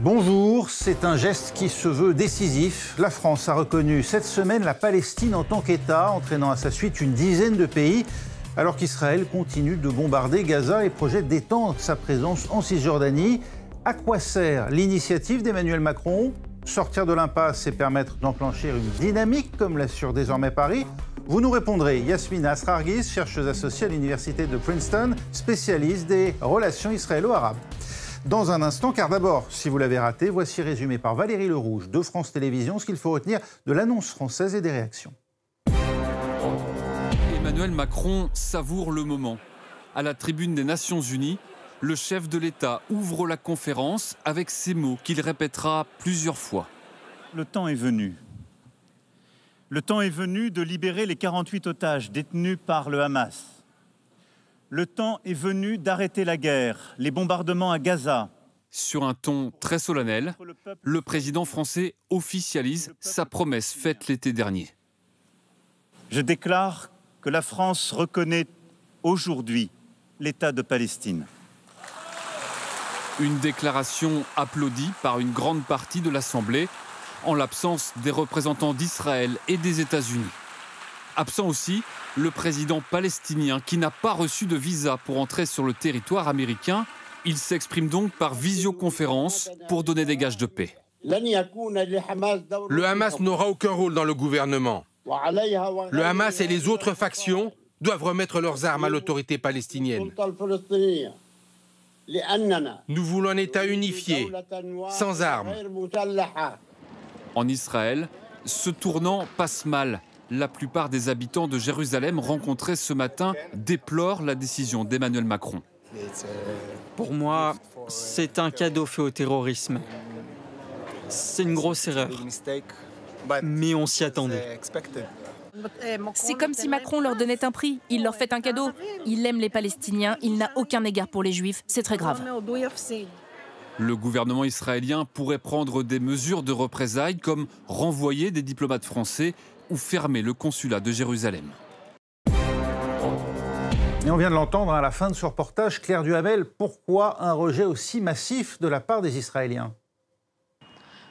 Bonjour, c'est un geste qui se veut décisif. La France a reconnu cette semaine la Palestine en tant qu'État, entraînant à sa suite une dizaine de pays, alors qu'Israël continue de bombarder Gaza et projette d'étendre sa présence en Cisjordanie. À quoi sert l'initiative d'Emmanuel Macron? Sortir de l'impasse et permettre d'enclencher une dynamique, comme l'assure désormais Paris? Vous nous répondrez. Yasmina Asrarguis, chercheuse associée à l'université de Princeton, spécialiste des relations israélo-arabes. Dans un instant, car d'abord, si vous l'avez raté, voici résumé par Valérie Lerouge de France Télévisions ce qu'il faut retenir de l'annonce française et des réactions. Emmanuel Macron savoure le moment. À la tribune des Nations Unies, le chef de l'État ouvre la conférence avec ces mots qu'il répétera plusieurs fois. Le temps est venu. Le temps est venu de libérer les 48 otages détenus par le Hamas. Le temps est venu d'arrêter la guerre, les bombardements à Gaza. Sur un ton très solennel, le président français officialise sa promesse faite l'été dernier. Je déclare que la France reconnaît aujourd'hui l'État de Palestine. Une déclaration applaudie par une grande partie de l'Assemblée, en l'absence des représentants d'Israël et des États-Unis. Absent aussi le président palestinien qui n'a pas reçu de visa pour entrer sur le territoire américain. Il s'exprime donc par visioconférence pour donner des gages de paix. Le Hamas n'aura aucun rôle dans le gouvernement. Le Hamas et les autres factions doivent remettre leurs armes à l'autorité palestinienne. Nous voulons un État unifié, sans armes. En Israël, ce tournant passe mal. La plupart des habitants de Jérusalem rencontrés ce matin déplorent la décision d'Emmanuel Macron. Pour moi, c'est un cadeau fait au terrorisme. C'est une grosse erreur. Mais on s'y attendait. C'est comme si Macron leur donnait un prix. Il leur fait un cadeau. Il aime les Palestiniens. Il n'a aucun égard pour les Juifs. C'est très grave. Le gouvernement israélien pourrait prendre des mesures de représailles comme renvoyer des diplomates français ou fermer le consulat de Jérusalem. Et on vient de l'entendre à la fin de ce reportage, Claire Duhamel, pourquoi un rejet aussi massif de la part des Israéliens ?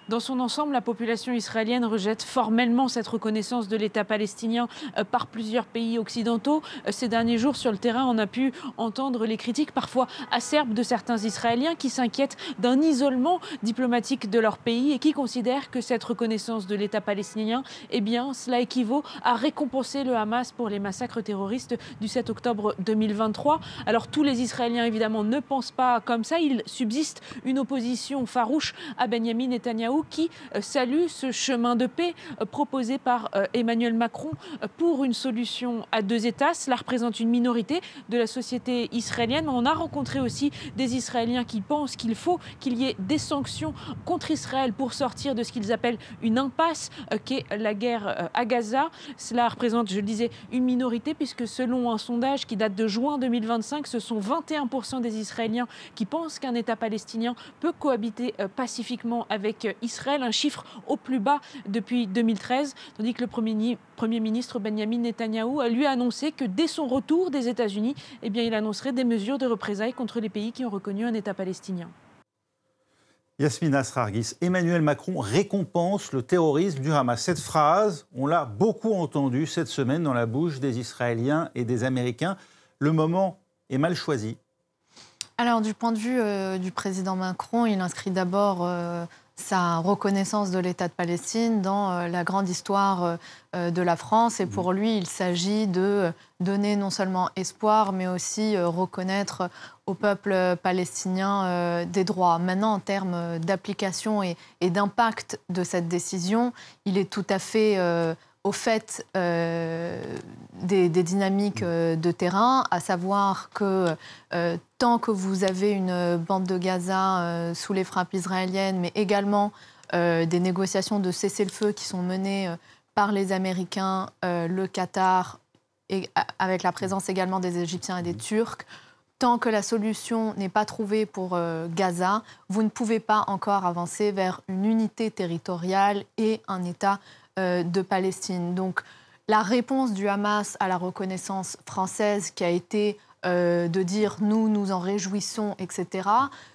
Dans son ensemble, la population israélienne rejette formellement cette reconnaissance de l'État palestinien par plusieurs pays occidentaux. Ces derniers jours, sur le terrain, on a pu entendre les critiques parfois acerbes de certains Israéliens qui s'inquiètent d'un isolement diplomatique de leur pays et qui considèrent que cette reconnaissance de l'État palestinien, eh bien, cela équivaut à récompenser le Hamas pour les massacres terroristes du 7 octobre 2023. Alors tous les Israéliens, évidemment, ne pensent pas comme ça. Il subsiste une opposition farouche à Benyamin Netanyahou qui salue ce chemin de paix proposé par Emmanuel Macron pour une solution à deux États. Cela représente une minorité de la société israélienne. On a rencontré aussi des Israéliens qui pensent qu'il faut qu'il y ait des sanctions contre Israël pour sortir de ce qu'ils appellent une impasse qu'est la guerre à Gaza. Cela représente, je le disais, une minorité puisque selon un sondage qui date de juin 2025, ce sont 21% des Israéliens qui pensent qu'un État palestinien peut cohabiter pacifiquement avec Israël, un chiffre au plus bas depuis 2013, tandis que le Premier ministre Benyamin Netanyahou a lui annoncé que dès son retour des États-Unis, eh bien, il annoncerait des mesures de représailles contre les pays qui ont reconnu un État palestinien. Yasmina Asrarguis, Emmanuel Macron récompense le terrorisme du Hamas. Cette phrase, on l'a beaucoup entendue cette semaine dans la bouche des Israéliens et des Américains. Le moment est mal choisi. Alors, du point de vue du président Macron, il inscrit d'abord sa reconnaissance de l'État de Palestine dans la grande histoire de la France. Et pour lui, il s'agit de donner non seulement espoir, mais aussi reconnaître au peuple palestinien des droits. Maintenant, en termes d'application et d'impact de cette décision, il est tout à fait au fait des dynamiques de terrain, à savoir que tant que vous avez une bande de Gaza sous les frappes israéliennes, mais également des négociations de cessez-le-feu qui sont menées par les Américains, le Qatar, et avec la présence également des Égyptiens et des Turcs, tant que la solution n'est pas trouvée pour Gaza, vous ne pouvez pas encore avancer vers une unité territoriale et un État de Palestine. Donc, la réponse du Hamas à la reconnaissance française qui a été de dire « nous nous en réjouissons », etc.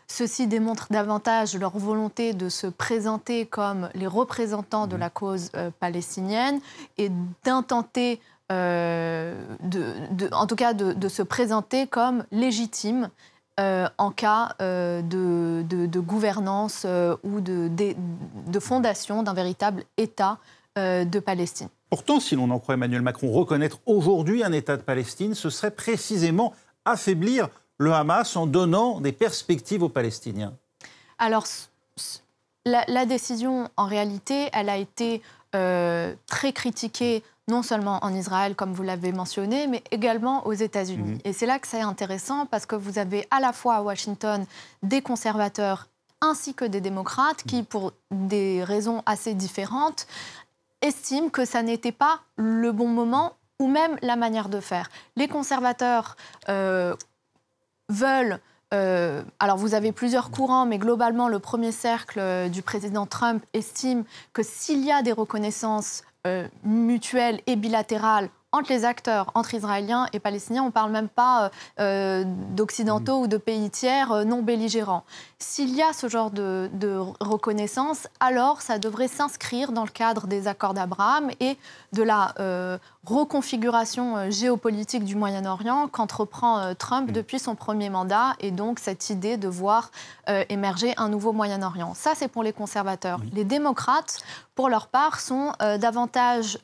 Ceci démontre davantage leur volonté de se présenter comme les représentants de la cause palestinienne et d'intenter, en tout cas de se présenter comme légitimes en cas de gouvernance ou de fondation d'un véritable État de Palestine. Pourtant, si l'on en croit Emmanuel Macron, reconnaître aujourd'hui un État de Palestine, ce serait précisément affaiblir le Hamas en donnant des perspectives aux Palestiniens. Alors, la décision, en réalité, elle a été très critiquée, non seulement en Israël, comme vous l'avez mentionné, mais également aux États-Unis. Et c'est là que c'est intéressant, parce que vous avez à la fois à Washington des conservateurs ainsi que des démocrates qui, pour des raisons assez différentes, estiment que ça n'était pas le bon moment ou même la manière de faire. Les conservateurs veulent... alors vous avez plusieurs courants, mais globalement, le premier cercle du président Trump estime que s'il y a des reconnaissances mutuelles et bilatérales entre les acteurs, entre Israéliens et Palestiniens, on ne parle même pas d'Occidentaux ou de pays tiers non belligérants. S'il y a ce genre de reconnaissance, alors ça devrait s'inscrire dans le cadre des accords d'Abraham et de la reconfiguration géopolitique du Moyen-Orient qu'entreprend Trump depuis son premier mandat, et donc cette idée de voir émerger un nouveau Moyen-Orient. Ça, c'est pour les conservateurs. Les démocrates, pour leur part, sont davantage...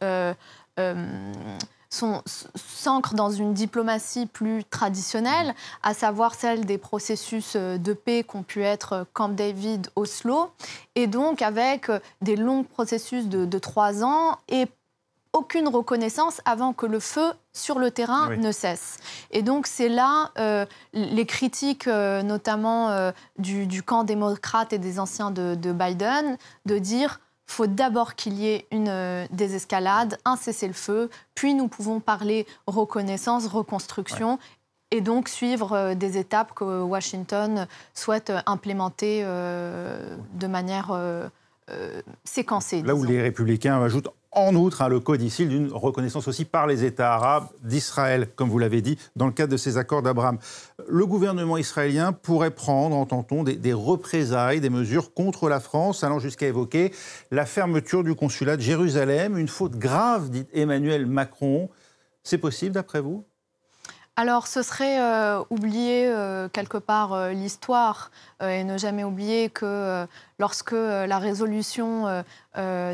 s'ancrent dans une diplomatie plus traditionnelle, à savoir celle des processus de paix qu'ont pu être Camp David, Oslo, et donc avec des longs processus de 3 ans et aucune reconnaissance avant que le feu sur le terrain ne cesse. Et donc c'est là les critiques, notamment du camp démocrate et des anciens de Biden, de dire... Il faut d'abord qu'il y ait une désescalade, un cessez-le-feu, puis nous pouvons parler reconnaissance, reconstruction, et donc suivre des étapes que Washington souhaite implémenter de manière séquencée. Là où les Républicains ajoutent en outre le code ICIL d'une reconnaissance aussi par les États arabes d'Israël, comme vous l'avez dit, dans le cadre de ces accords d'Abraham. Le gouvernement israélien pourrait prendre, entend-on, des représailles, des mesures contre la France, allant jusqu'à évoquer la fermeture du consulat de Jérusalem, une faute grave, dit Emmanuel Macron. C'est possible, d'après vous ? Alors, ce serait oublier quelque part l'histoire et ne jamais oublier que lorsque la résolution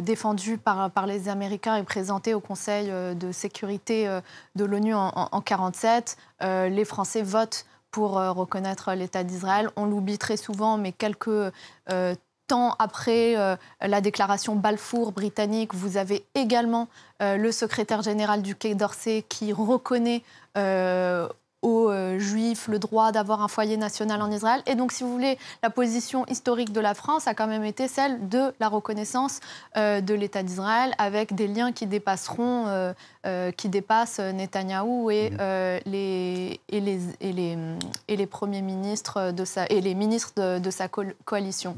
défendue par les Américains est présentée au Conseil de sécurité de l'ONU en 1947, les Français votent pour reconnaître l'État d'Israël. On l'oublie très souvent, mais quelques temps après la déclaration Balfour britannique, vous avez également le secrétaire général du Quai d'Orsay qui reconnaît aux Juifs le droit d'avoir un foyer national en Israël. Et donc, si vous voulez, la position historique de la France a quand même été celle de la reconnaissance de l'État d'Israël, avec des liens qui dépassent Netanyahou et les premiers ministres et les ministres de sa coalition.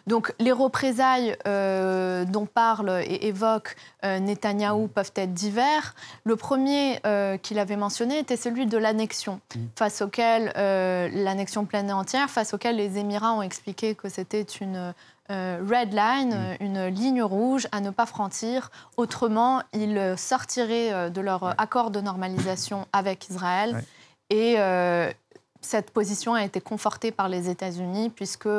Donc, les représailles dont parle et évoque Netanyahou peuvent être divers. Le premier qu'il avait mentionné était celui de l'annexion, face auquel l'annexion pleine et entière, face auquel les Émirats ont expliqué que c'était une red line, une ligne rouge à ne pas franchir. Autrement, ils sortiraient de leur accord de normalisation avec Israël. Et cette position a été confortée par les États-Unis, puisque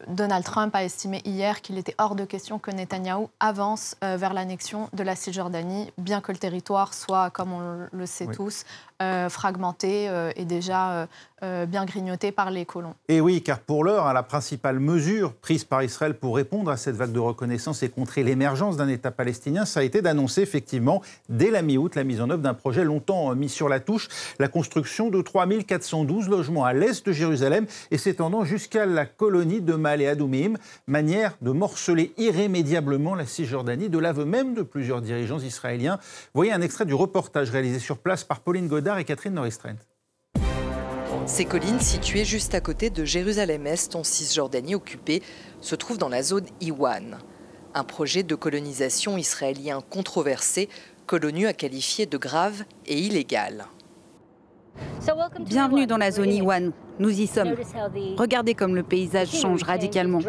Donald Trump a estimé hier qu'il était hors de question que Netanyahou avance vers l'annexion de la Cisjordanie, bien que le territoire soit, comme on le sait tous, fragmenté et déjà bien grignoté par les colons. Et oui, car pour l'heure, la principale mesure prise par Israël pour répondre à cette vague de reconnaissance et contrer l'émergence d'un État palestinien, ça a été d'annoncer effectivement, dès la mi-août, la mise en œuvre d'un projet longtemps mis sur la touche, la construction de 3412 logements à l'est de Jérusalem et s'étendant jusqu'à la colonie de Ma'ale Adumim, manière de morceler irrémédiablement la Cisjordanie, de l'aveu même de plusieurs dirigeants israéliens. Voyez un extrait du reportage réalisé sur place par Pauline Godard et Catherine Norris-Trent. Ces collines situées juste à côté de Jérusalem-Est en Cisjordanie occupée se trouvent dans la zone Iwan. Un projet de colonisation israélien controversé que l'ONU a qualifié de grave et illégal. Bienvenue dans la zone Iwan. Nous y sommes. Regardez comme le paysage change radicalement.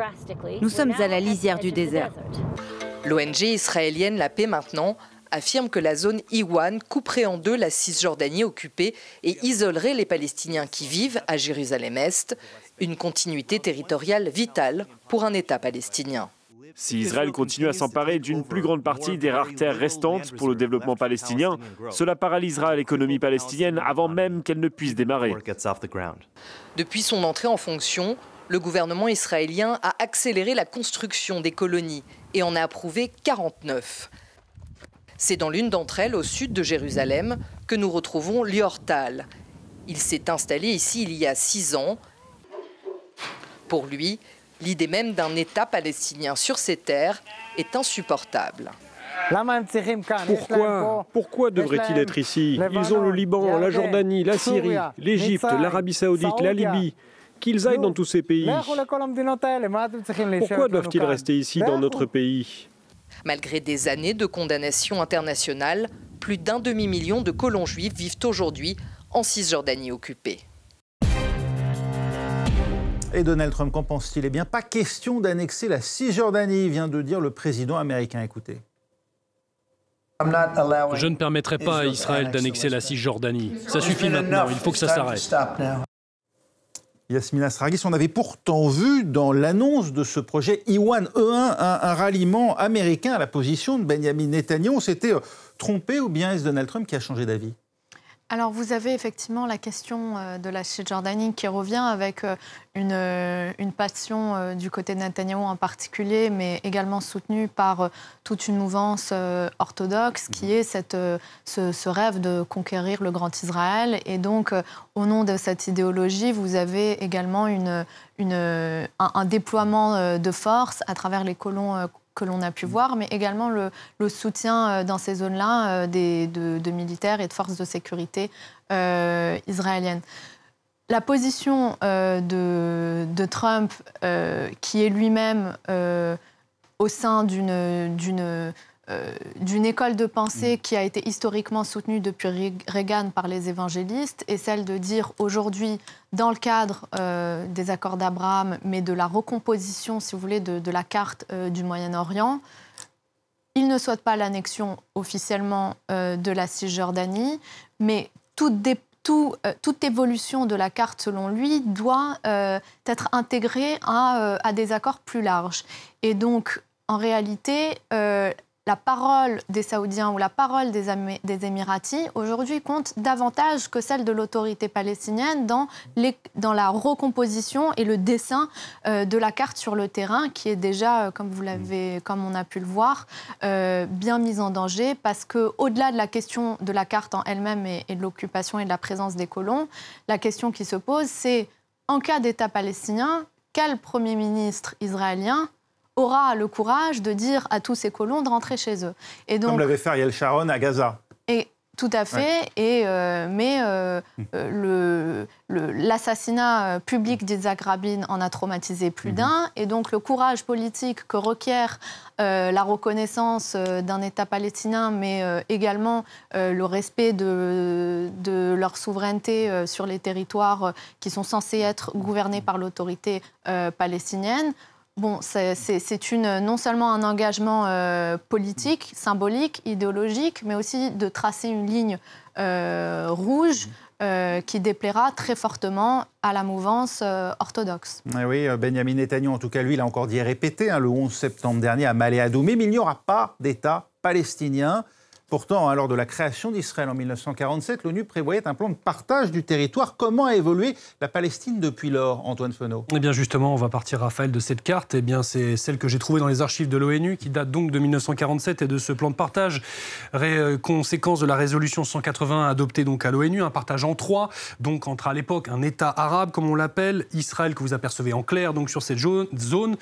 Nous sommes à la lisière du désert. L'ONG israélienne La Paix Maintenant affirme que la zone Iwan couperait en deux la Cisjordanie occupée et isolerait les Palestiniens qui vivent à Jérusalem-Est, une continuité territoriale vitale pour un État palestinien. Si Israël continue à s'emparer d'une plus grande partie des rares terres restantes pour le développement palestinien, cela paralysera l'économie palestinienne avant même qu'elle ne puisse démarrer. Depuis son entrée en fonction, le gouvernement israélien a accéléré la construction des colonies et en a approuvé 49. C'est dans l'une d'entre elles, au sud de Jérusalem, que nous retrouvons Lior Tal. Il s'est installé ici il y a 6 ans. Pour lui, l'idée même d'un État palestinien sur ces terres est insupportable. Pourquoi devrait-il être ici? Ils ont le Liban, la Jordanie, la Syrie, l'Égypte, l'Arabie Saoudite, la Libye. Qu'ils aillent dans tous ces pays. Pourquoi doivent-ils rester ici dans notre pays? Malgré des années de condamnation internationale, plus d'1 demi-million de colons juifs vivent aujourd'hui en Cisjordanie occupée. Et Donald Trump, qu'en pense-t-il? Eh bien, pas question d'annexer la Cisjordanie, vient de dire le président américain. Écoutez. Je ne permettrai pas à Israël d'annexer la Cisjordanie. Ça suffit maintenant, il faut que ça s'arrête. Yasmina Sragis, on avait pourtant vu dans l'annonce de ce projet Iwan E1 un ralliement américain à la position de Benjamin Netanyahou. On s'était trompé ou bien est-ce Donald Trump qui a changé d'avis? Alors, vous avez effectivement la question de la Cisjordanie qui revient avec une passion du côté de Netanyahou en particulier, mais également soutenue par toute une mouvance orthodoxe qui est ce rêve de conquérir le Grand Israël. Et donc, au nom de cette idéologie, vous avez également un déploiement de force à travers les colons que l'on a pu voir, mais également le soutien dans ces zones-là de militaires et de forces de sécurité israéliennes. La position de Trump, qui est lui-même au sein d'une école de pensée qui a été historiquement soutenue depuis Reagan par les évangélistes, est celle de dire aujourd'hui, dans le cadre des accords d'Abraham, mais de la recomposition, si vous voulez, de la carte du Moyen-Orient, il ne souhaite pas l'annexion officiellement de la Cisjordanie, mais toute évolution de la carte, selon lui, doit être intégrée à des accords plus larges. Et donc, en réalité, la parole des Saoudiens ou la parole des Émiratis, aujourd'hui, compte davantage que celle de l'autorité palestinienne dans la recomposition et le dessin de la carte sur le terrain, qui est déjà, comme on a pu le voir, bien mise en danger, parce qu'au-delà de la question de la carte en elle-même et de l'occupation et de la présence des colons, la question qui se pose, c'est, en cas d'État palestinien, quel Premier ministre israélien aura le courage de dire à tous ces colons de rentrer chez eux. Et donc, comme l'avait fait Ariel Sharon à Gaza. Et tout à fait. Ouais. Mais l'assassinat public d'Yitzhak Rabin en a traumatisé plus d'un. Et donc le courage politique que requiert la reconnaissance d'un État palestinien, mais également le respect de leur souveraineté sur les territoires qui sont censés être gouvernés par l'autorité palestinienne. Bon, c'est non seulement un engagement politique, symbolique, idéologique, mais aussi de tracer une ligne rouge qui déplaira très fortement à la mouvance orthodoxe. Oui, Benjamin Netanyahou, en tout cas, lui, il a encore dit et répété le 11 septembre dernier à Malé-Adoumé, mais il n'y aura pas d'État palestinien. Pourtant, lors de la création d'Israël en 1947, l'ONU prévoyait un plan de partage du territoire. Comment a évolué la Palestine depuis lors, Antoine Fenot? Eh bien justement, on va partir, Raphaël, de cette carte. Eh bien, c'est celle que j'ai trouvée dans les archives de l'ONU, qui date donc de 1947 et de ce plan de partage, conséquence de la résolution 180 adoptée donc à l'ONU, un partage en 3, donc entre à l'époque un État arabe, comme on l'appelle, Israël que vous apercevez en clair donc sur cette zone,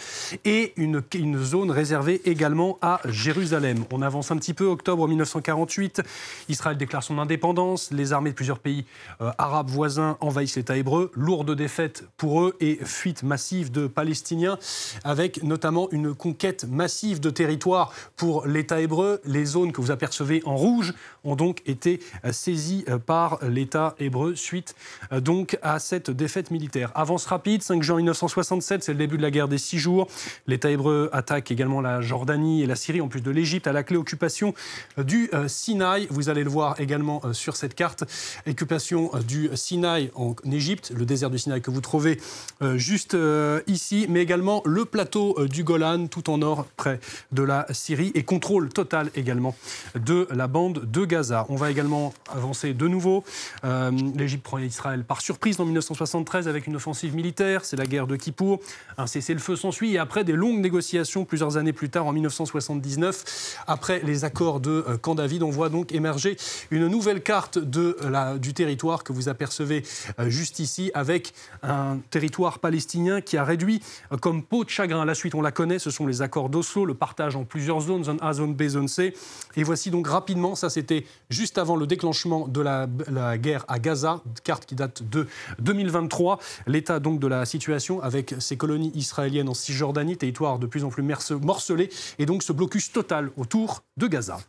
et une zone réservée également à Jérusalem. On avance un petit peu, octobre 1947. 1948. Israël déclare son indépendance. Les armées de plusieurs pays arabes voisins envahissent l'État hébreu. Lourde défaite pour eux et fuite massive de Palestiniens, avec notamment une conquête massive de territoire pour l'État hébreu. Les zones que vous apercevez en rouge ont donc été saisies par l'État hébreu suite donc à cette défaite militaire. Avance rapide, 5 juin 1967, c'est le début de la guerre des 6 jours. L'État hébreu attaque également la Jordanie et la Syrie, en plus de l'Égypte, à la clé occupation du Sinaï. Vous allez le voir également sur cette carte, occupation du Sinaï en Égypte, le désert du Sinaï que vous trouvez juste ici, mais également le plateau du Golan, tout en nord, près de la Syrie, et contrôle total également de la bande de Gaza. On va également avancer de nouveau. L'Égypte prend Israël par surprise en 1973 avec une offensive militaire, c'est la guerre de Kippour. Un cessez-le-feu s'ensuit et après des longues négociations, plusieurs années plus tard, en 1979, après les accords de Camp David, on voit donc émerger une nouvelle carte du territoire que vous apercevez juste ici, avec un territoire palestinien qui a réduit comme peau de chagrin. La suite, on la connaît, ce sont les accords d'Oslo, le partage en plusieurs zones, zone A, zone B, zone C. Et voici donc rapidement, ça c'était juste avant le déclenchement de la guerre à Gaza, carte qui date de 2023, l'état donc de la situation avec ces colonies israéliennes en Cisjordanie, territoire de plus en plus morcelé, et donc ce blocus total autour de Gaza.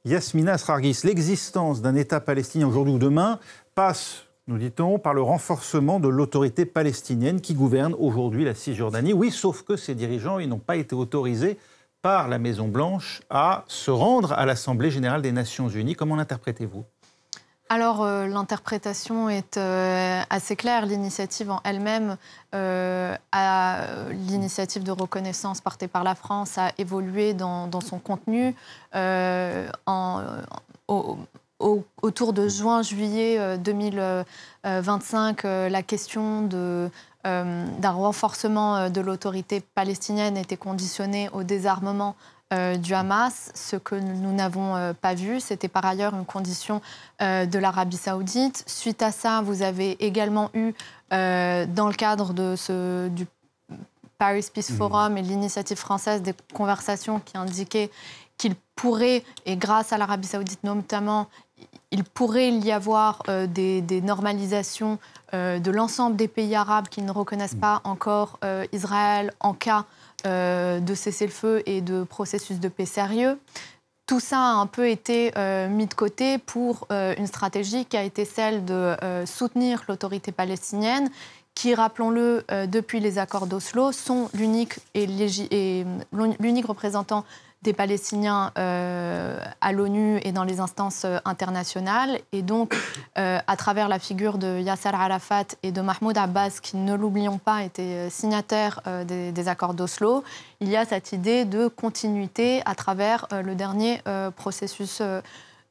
Yasmina Srargis, l'existence d'un État palestinien aujourd'hui ou demain passe, nous dit-on, par le renforcement de l'autorité palestinienne qui gouverne aujourd'hui la Cisjordanie. Oui, sauf que ces dirigeants, ils n'ont pas été autorisés par la Maison-Blanche à se rendre à l'Assemblée générale des Nations unies. Comment l'interprétez-vous ? Alors, l'interprétation est assez claire. L'initiative en elle-même, l'initiative de reconnaissance portée par la France a évolué dans son contenu. Autour de juin-juillet 2025, la question d'un renforcement de l'autorité palestinienne était conditionnée au désarmement du Hamas, ce que nous n'avons pas vu. C'était par ailleurs une condition de l'Arabie saoudite. Suite à ça, vous avez également eu, dans le cadre du Paris Peace Forum et l'initiative française, des conversations qui indiquaient qu'il pourrait, et grâce à l'Arabie saoudite notamment, il pourrait y avoir des normalisations de l'ensemble des pays arabes qui ne reconnaissent pas encore Israël en cas de cessez-le-feu et de processus de paix sérieux. Tout ça a un peu été mis de côté pour une stratégie qui a été celle de soutenir l'autorité palestinienne, qui, rappelons-le, depuis les accords d'Oslo, sont l'unique représentant des Palestiniens à l'ONU et dans les instances internationales. Et donc, à travers la figure de Yasser Arafat et de Mahmoud Abbas, qui, ne l'oublions pas, étaient signataires des accords d'Oslo, il y a cette idée de continuité à travers le dernier processus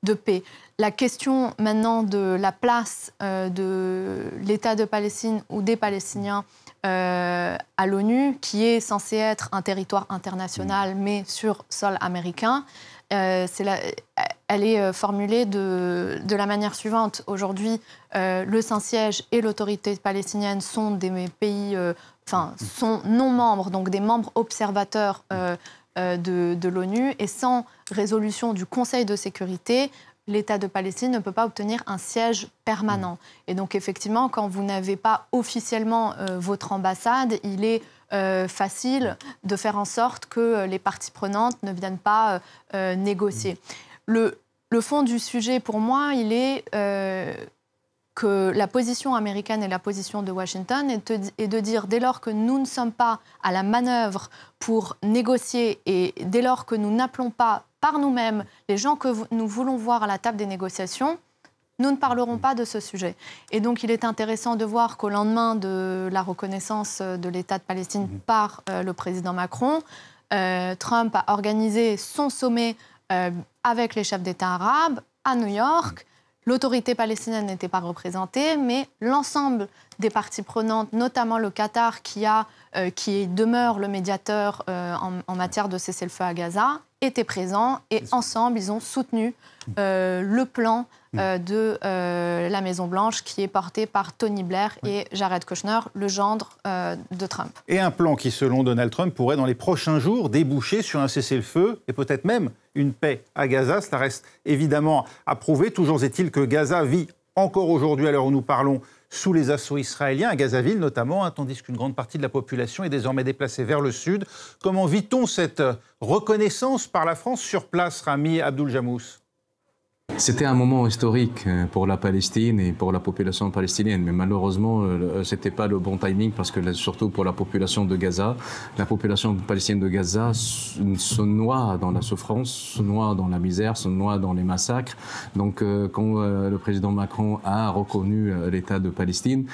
de paix. La question maintenant de la place de l'État de Palestine ou des Palestiniens à l'ONU, qui est censé être un territoire international, mais sur sol américain, elle est formulée de la manière suivante. Aujourd'hui, le Saint-Siège et l'autorité palestinienne sont des pays, sont non-membres, donc des membres observateurs de l'ONU, et sans résolution du Conseil de sécurité, l'État de Palestine ne peut pas obtenir un siège permanent. Et donc, effectivement, quand vous n'avez pas officiellement votre ambassade, il est facile de faire en sorte que les parties prenantes ne viennent pas négocier. Le fond du sujet, pour moi, il est que la position américaine et la position de Washington est de dire, dès lors que nous ne sommes pas à la manœuvre pour négocier et dès lors que nous n'appelons pas par nous-mêmes les gens que nous voulons voir à la table des négociations, nous ne parlerons pas de ce sujet. Et donc, il est intéressant de voir qu'au lendemain de la reconnaissance de l'État de Palestine par le président Macron, Trump a organisé son sommet avec les chefs d'État arabes à New York. L'autorité palestinienne n'était pas représentée, mais l'ensemble des parties prenantes, notamment le Qatar, qui demeure le médiateur en matière de cessez-le-feu à Gaza, étaient présents et ensemble, ils ont soutenu le plan de la Maison-Blanche, qui est porté par Tony Blair et Jared Kushner, le gendre de Trump. Et un plan qui, selon Donald Trump, pourrait dans les prochains jours déboucher sur un cessez-le-feu et peut-être même une paix à Gaza. Cela reste évidemment à prouver. Toujours est-il que Gaza vit encore aujourd'hui, à l'heure où nous parlons, sous les assauts israéliens, à Gazaville notamment, tandis qu'une grande partie de la population est désormais déplacée vers le sud. Comment vit-on cette reconnaissance par la France sur place, Rami Abdul-Jamous ? C'était un moment historique pour la Palestine et pour la population palestinienne, mais malheureusement, ce n'était pas le bon timing parce que surtout pour la population de Gaza, la population palestinienne de Gaza se noie dans la souffrance, se noie dans la misère, se noie dans les massacres. Donc quand le président Macron a reconnu l'État de Palestine,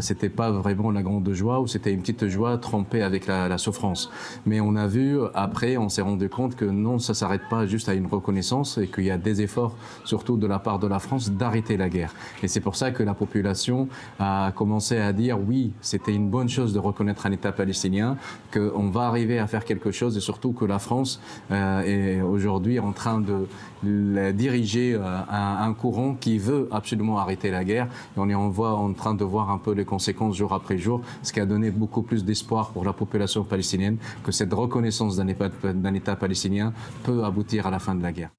c'était pas vraiment la grande joie ou c'était une petite joie trempée avec la souffrance. Mais on a vu, après, on s'est rendu compte que non, ça ne s'arrête pas juste à une reconnaissance et qu'il y a des efforts surtout de la part de la France, d'arrêter la guerre. Et c'est pour ça que la population a commencé à dire oui, c'était une bonne chose de reconnaître un État palestinien, qu'on va arriver à faire quelque chose et surtout que la France est aujourd'hui en train de diriger un courant qui veut absolument arrêter la guerre. Et on est en train de voir un peu les conséquences jour après jour, ce qui a donné beaucoup plus d'espoir pour la population palestinienne que cette reconnaissance d'un État palestinien peut aboutir à la fin de la guerre.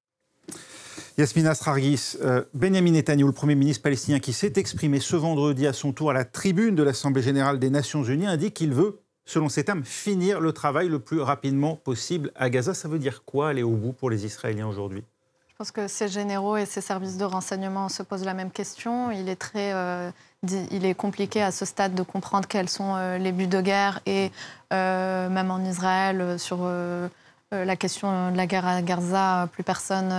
Yasmina Asrarguis, Benyamin Netanyahou, le Premier ministre palestinien qui s'est exprimé ce vendredi à son tour à la tribune de l'Assemblée générale des Nations unies, indique qu'il veut, selon ses termes, finir le travail le plus rapidement possible à Gaza. Ça veut dire quoi, aller au bout pour les Israéliens aujourd'hui ? Je pense que ces généraux et ces services de renseignement se posent la même question. Il est compliqué à ce stade de comprendre quels sont les buts de guerre et même en Israël sur... la question de la guerre à Gaza, plus personne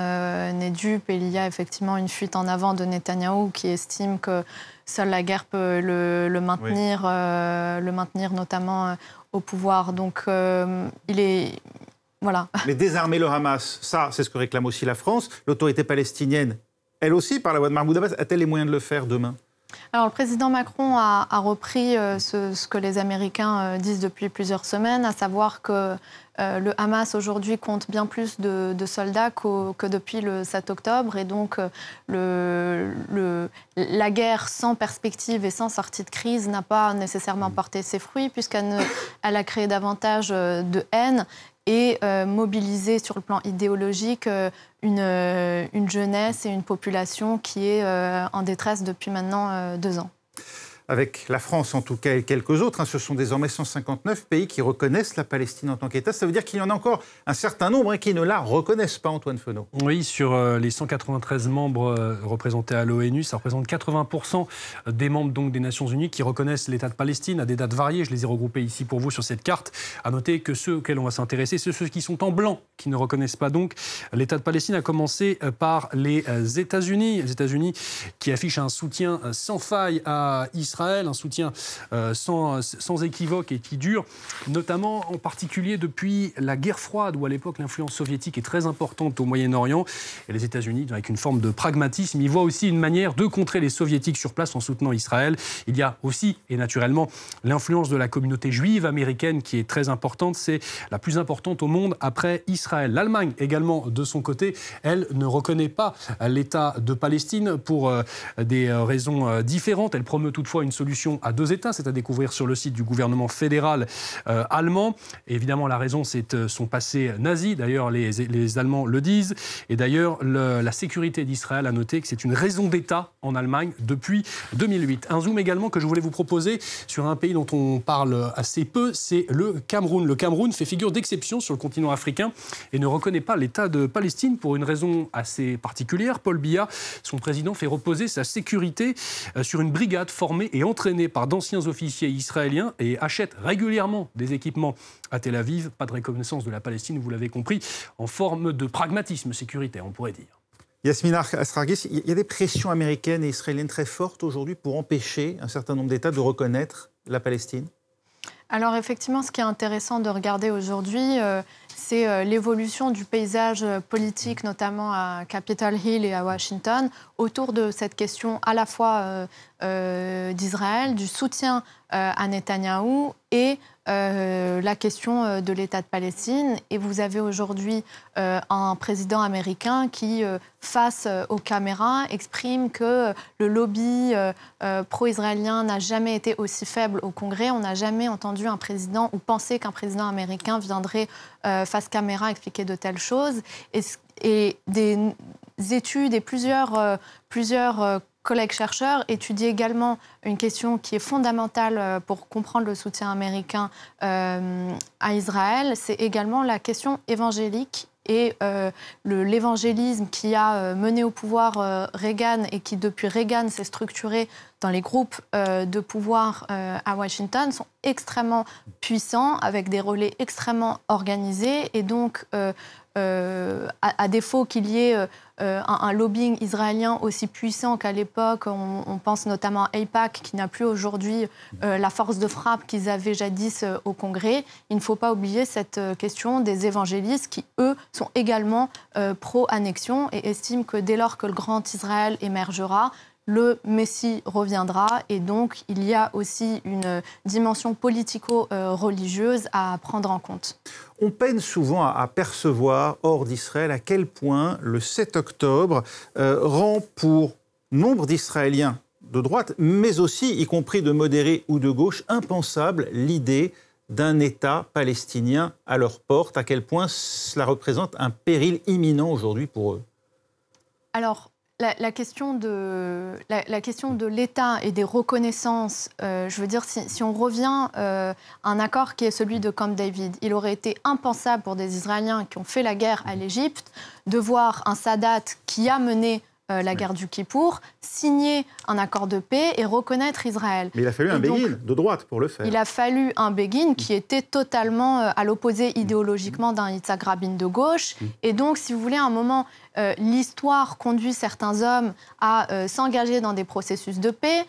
n'est dupe. Et il y a effectivement une fuite en avant de Netanyahou qui estime que seule la guerre peut le maintenir, le maintenir notamment au pouvoir. Donc il est... Voilà. Mais désarmer le Hamas, ça, c'est ce que réclame aussi la France. L'autorité palestinienne, elle aussi, par la voix de Mahmoud Abbas, a-t-elle les moyens de le faire demain ? Alors, le président Macron a repris ce que les Américains disent depuis plusieurs semaines, à savoir que le Hamas aujourd'hui compte bien plus de soldats que depuis le 7 octobre. Et donc, la guerre sans perspective et sans sortie de crise n'a pas nécessairement porté ses fruits, puisqu'elle a créé davantage de haine et mobilisé sur le plan idéologique une jeunesse et une population qui est en détresse depuis maintenant 2 ans. Avec la France en tout cas et quelques autres, ce sont désormais 159 pays qui reconnaissent la Palestine en tant qu'État. Ça veut dire qu'il y en a encore un certain nombre qui ne la reconnaissent pas, Antoine Fenot. Oui, sur les 193 membres représentés à l'ONU, ça représente 80% des membres donc, des Nations Unies qui reconnaissent l'État de Palestine à des dates variées. Je les ai regroupés ici pour vous sur cette carte. À noter que ceux auxquels on va s'intéresser, c'est ceux qui sont en blanc, qui ne reconnaissent pas donc l'État de Palestine, à commencer par les États-Unis. Les États-Unis qui affichent un soutien sans faille à Israël, un soutien sans équivoque et qui dure, notamment en particulier depuis la guerre froide, où à l'époque l'influence soviétique est très importante au Moyen-Orient. Et les États-Unis, avec une forme de pragmatisme, ils voient aussi une manière de contrer les soviétiques sur place en soutenant Israël. Il y a aussi, et naturellement, l'influence de la communauté juive américaine qui est très importante. C'est la plus importante au monde après Israël. L'Allemagne également, de son côté, elle ne reconnaît pas l'État de Palestine pour des raisons différentes. Elle promeut toutefois une solution à 2 États, c'est à découvrir sur le site du gouvernement fédéral allemand. Et évidemment, la raison, c'est son passé nazi. D'ailleurs, les Allemands le disent. Et d'ailleurs, la sécurité d'Israël a noté que c'est une raison d'État en Allemagne depuis 2008. Un zoom également que je voulais vous proposer sur un pays dont on parle assez peu, c'est le Cameroun. Le Cameroun fait figure d'exception sur le continent africain et ne reconnaît pas l'État de Palestine pour une raison assez particulière. Paul Biya, son président, fait reposer sa sécurité sur une brigade formée et entraîné par d'anciens officiers israéliens et achète régulièrement des équipements à Tel Aviv. Pas de reconnaissance de la Palestine, vous l'avez compris, en forme de pragmatisme sécuritaire, on pourrait dire. Yasmina Asrarguis, il y a des pressions américaines et israéliennes très fortes aujourd'hui pour empêcher un certain nombre d'États de reconnaître la Palestine ? Alors effectivement, ce qui est intéressant de regarder aujourd'hui, c'est l'évolution du paysage politique, notamment à Capitol Hill et à Washington, autour de cette question à la fois d'Israël, du soutien à Netanyahou et la question de l'État de Palestine. Et vous avez aujourd'hui un président américain qui, face aux caméras, exprime que le lobby pro-israélien n'a jamais été aussi faible au Congrès. On n'a jamais entendu un président ou pensé qu'un président américain viendrait face caméra expliquer de telles choses. Et des études et plusieurs collègues chercheurs étudient également une question qui est fondamentale pour comprendre le soutien américain à Israël. C'est également la question évangélique et l'évangélisme qui a mené au pouvoir Reagan et qui, depuis Reagan, s'est structuré dans les groupes de pouvoir à Washington, sont extrêmement puissants, avec des relais extrêmement organisés. Et donc, à défaut qu'il y ait un lobbying israélien aussi puissant qu'à l'époque, on pense notamment à AIPAC, qui n'a plus aujourd'hui la force de frappe qu'ils avaient jadis au Congrès. Il ne faut pas oublier cette question des évangélistes qui, eux, sont également pro-annexion et estiment que dès lors que le grand Israël émergera, le Messie reviendra, et donc il y a aussi une dimension politico-religieuse à prendre en compte. On peine souvent à percevoir, hors d'Israël, à quel point le 7 octobre rend pour nombre d'Israéliens de droite, mais aussi, y compris de modérés ou de gauche, impensable l'idée d'un État palestinien à leur porte, à quel point cela représente un péril imminent aujourd'hui pour eux. Alors, la question de l'État et des reconnaissances, je veux dire, si on revient à un accord qui est celui de Camp David, il aurait été impensable pour des Israéliens qui ont fait la guerre à l'Égypte de voir un Sadat qui a mené la guerre du Kippour, signer un accord de paix et reconnaître Israël. Mais il a fallu un Begin de droite pour le faire. Il a fallu un Begin qui était totalement à l'opposé idéologiquement d'un Yitzhak Rabin de gauche. Et donc, si vous voulez, à un moment, l'histoire conduit certains hommes à s'engager dans des processus de paix,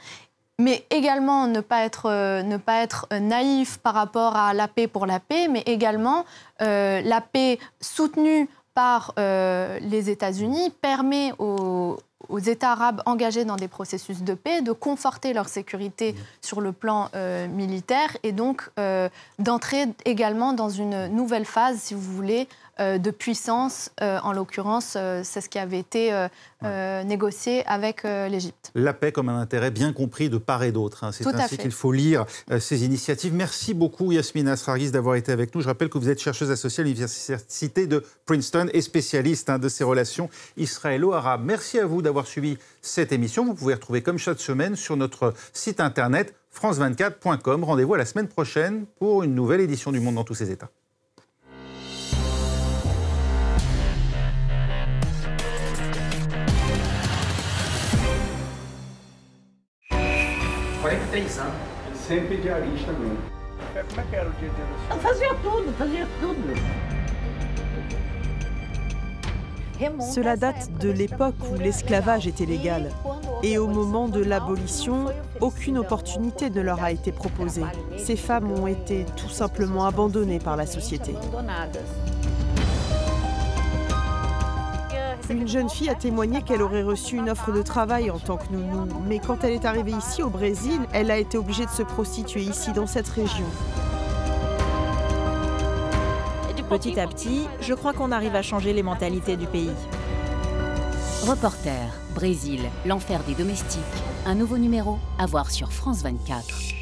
mais également ne pas être naïf par rapport à la paix pour la paix, mais également la paix soutenue par les États-Unis permet aux États arabes engagés dans des processus de paix de conforter leur sécurité sur le plan militaire et donc d'entrer également dans une nouvelle phase, si vous voulez, de puissance. En l'occurrence, c'est ce qui avait été négocié avec l'Égypte. La paix comme un intérêt bien compris de part et d'autre. Hein. C'est ainsi qu'il faut lire ces initiatives. Merci beaucoup Yasmine Asrarguis d'avoir été avec nous. Je rappelle que vous êtes chercheuse associée à l'Université de Princeton et spécialiste de ces relations israélo-arabes. Merci à vous d'avoir suivi cette émission. Vous pouvez retrouver comme chaque semaine sur notre site internet france24.com. Rendez-vous à la semaine prochaine pour une nouvelle édition du Monde dans tous ses états. Sempre diarista mesmo. Como é que era o dia dele? Fazia tudo. Cela date de l'époque où l'esclavage était légal. Et au moment de l'abolition, aucune opportunité ne leur a été proposée. Ces femmes ont été tout simplement abandonnées par la société. Une jeune fille a témoigné qu'elle aurait reçu une offre de travail en tant que nounou. Mais quand elle est arrivée ici, au Brésil, elle a été obligée de se prostituer ici, dans cette région. Petit à petit, je crois qu'on arrive à changer les mentalités du pays. Reporter, Brésil, l'enfer des domestiques. Un nouveau numéro à voir sur France 24.